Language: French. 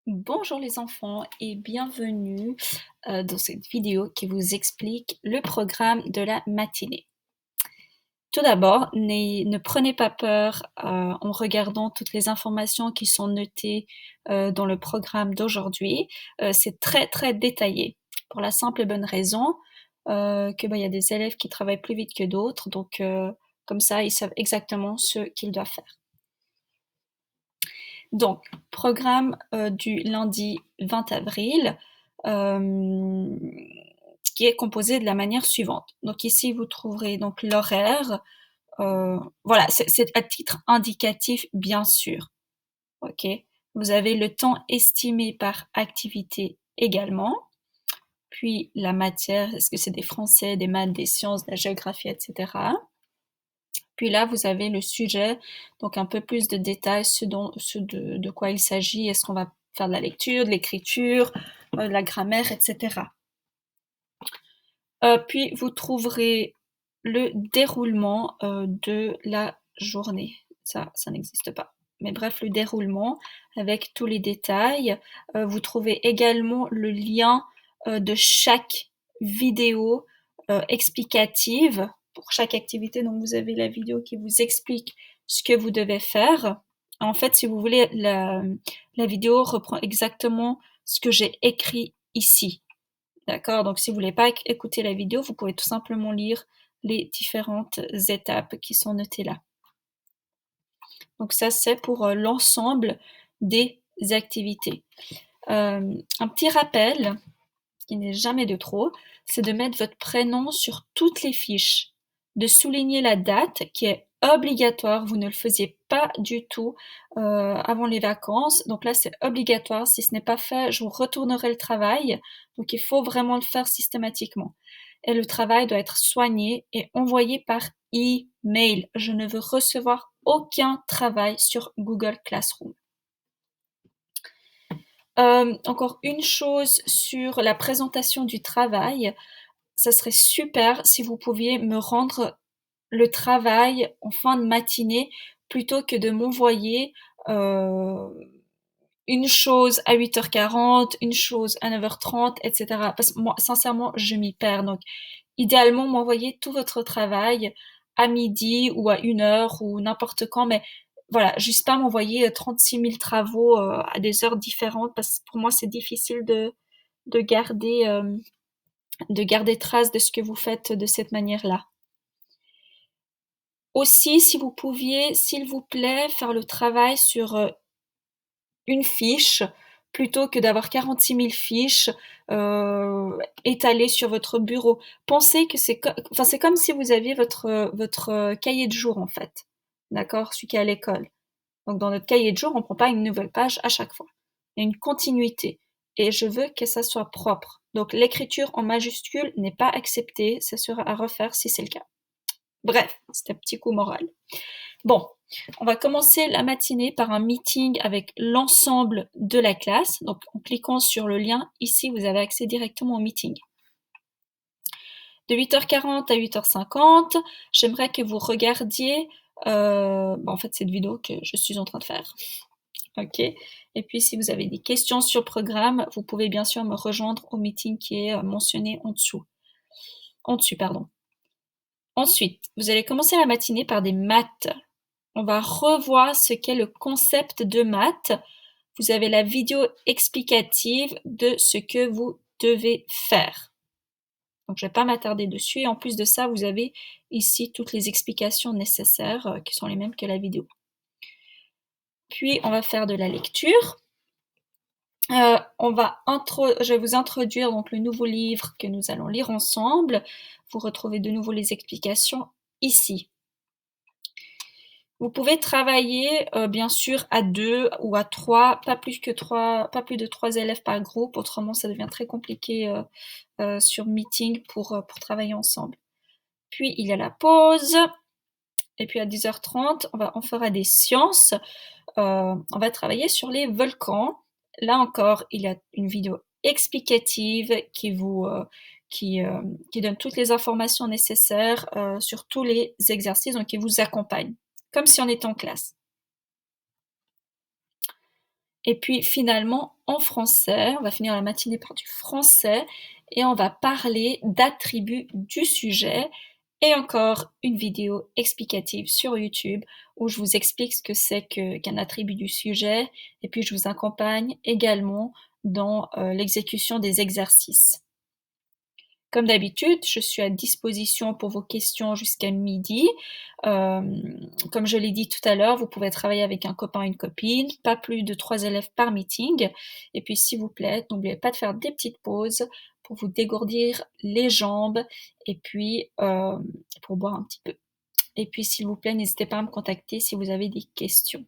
Bonjour les enfants et bienvenue dans cette vidéo qui vous explique le programme de la matinée. Tout d'abord, ne prenez pas peur en regardant toutes les informations qui sont notées dans le programme d'aujourd'hui. C'est très très détaillé pour la simple et bonne raison que y a des élèves qui travaillent plus vite que d'autres, donc comme ça ils savent exactement ce qu'ils doivent faire. Donc, programme du lundi 20 avril, qui est composé de la manière suivante. Donc ici, vous trouverez donc l'horaire. Voilà, c'est à titre indicatif, bien sûr. Ok. Vous avez le temps estimé par activité également. Puis la matière, est-ce que c'est des français, des maths, des sciences, de la géographie, etc. Puis là, vous avez le sujet, donc un peu plus de détails, de quoi il s'agit. Est-ce qu'on va faire de la lecture, de l'écriture, de la grammaire, etc. Puis vous trouverez le déroulement de la journée. Ça n'existe pas. Mais bref, le déroulement avec tous les détails. Vous trouvez également le lien de chaque vidéo explicative pour chaque activité. Donc vous avez la vidéo qui vous explique ce que vous devez faire. En fait, si vous voulez, la vidéo reprend exactement ce que j'ai écrit ici. D'accord? Donc si vous voulez pas écouter la vidéo, vous pouvez tout simplement lire les différentes étapes qui sont notées là. Donc ça, c'est pour l'ensemble des activités. Un petit rappel, qui n'est jamais de trop, c'est de mettre votre prénom sur toutes les fiches, de souligner la date qui est obligatoire, vous ne le faisiez pas du tout avant les vacances, donc là c'est obligatoire, si ce n'est pas fait, je vous retournerai le travail, donc il faut vraiment le faire systématiquement. Et le travail doit être soigné et envoyé par email. Je ne veux recevoir aucun travail sur Google Classroom. Encore une chose sur la présentation du travail, ça serait super si vous pouviez me rendre le travail en fin de matinée plutôt que de m'envoyer une chose à 8h40, une chose à 9h30, etc. Parce que moi, sincèrement, je m'y perds. Donc, idéalement, m'envoyer tout votre travail à midi ou à 1h ou n'importe quand, mais voilà, juste pas m'envoyer 36 000 travaux à des heures différentes parce que pour moi, c'est difficile de garder trace de ce que vous faites de cette manière-là. Aussi, si vous pouviez, s'il vous plaît, faire le travail sur une fiche plutôt que d'avoir 46 000 fiches étalées sur votre bureau. Pensez que c'est comme si vous aviez votre cahier de jour en fait, d'accord, celui qui est à l'école. Donc dans notre cahier de jour, on ne prend pas une nouvelle page à chaque fois. Il y a une continuité et je veux que ça soit propre. Donc l'écriture en majuscule n'est pas acceptée, ça sera à refaire si c'est le cas. Bref, c'est un petit coup moral. Bon, on va commencer la matinée par un meeting avec l'ensemble de la classe. Donc, en cliquant sur le lien, ici, vous avez accès directement au meeting. De 8h40 à 8h50, j'aimerais que vous regardiez en fait cette vidéo que je suis en train de faire. Ok. Et puis, si vous avez des questions sur le programme, vous pouvez bien sûr me rejoindre au meeting qui est mentionné en dessous. Pardon. Ensuite, vous allez commencer la matinée par des maths. On va revoir ce qu'est le concept de maths. Vous avez la vidéo explicative de ce que vous devez faire. Donc, je ne vais pas m'attarder dessus. Et en plus de ça, vous avez ici toutes les explications nécessaires qui sont les mêmes que la vidéo. Puis, on va faire de la lecture. Je vais vous introduire donc le nouveau livre que nous allons lire ensemble. Vous retrouvez de nouveau les explications ici. Vous pouvez travailler bien sûr à 2 ou à 3, pas plus de 3 élèves par groupe, autrement ça devient très compliqué sur Meeting pour travailler ensemble. Puis il y a la pause, et puis à 10h30, on fera des sciences, on va travailler sur les volcans. Là encore, il y a une vidéo explicative qui donne toutes les informations nécessaires sur tous les exercices, donc qui vous accompagne, comme si on était en classe. Et puis finalement, en français, on va finir la matinée par du français et on va parler d'attributs du sujet et encore une vidéo explicative sur YouTube où je vous explique ce que c'est qu'un attribut du sujet et puis je vous accompagne également dans l'exécution des exercices. Comme d'habitude, je suis à disposition pour vos questions jusqu'à midi. Comme je l'ai dit tout à l'heure, vous pouvez travailler avec un copain ou une copine, pas plus de 3 élèves par meeting. Et puis s'il vous plaît, n'oubliez pas de faire des petites pauses pour vous dégourdir les jambes et puis pour boire un petit peu. Et puis s'il vous plaît, n'hésitez pas à me contacter si vous avez des questions.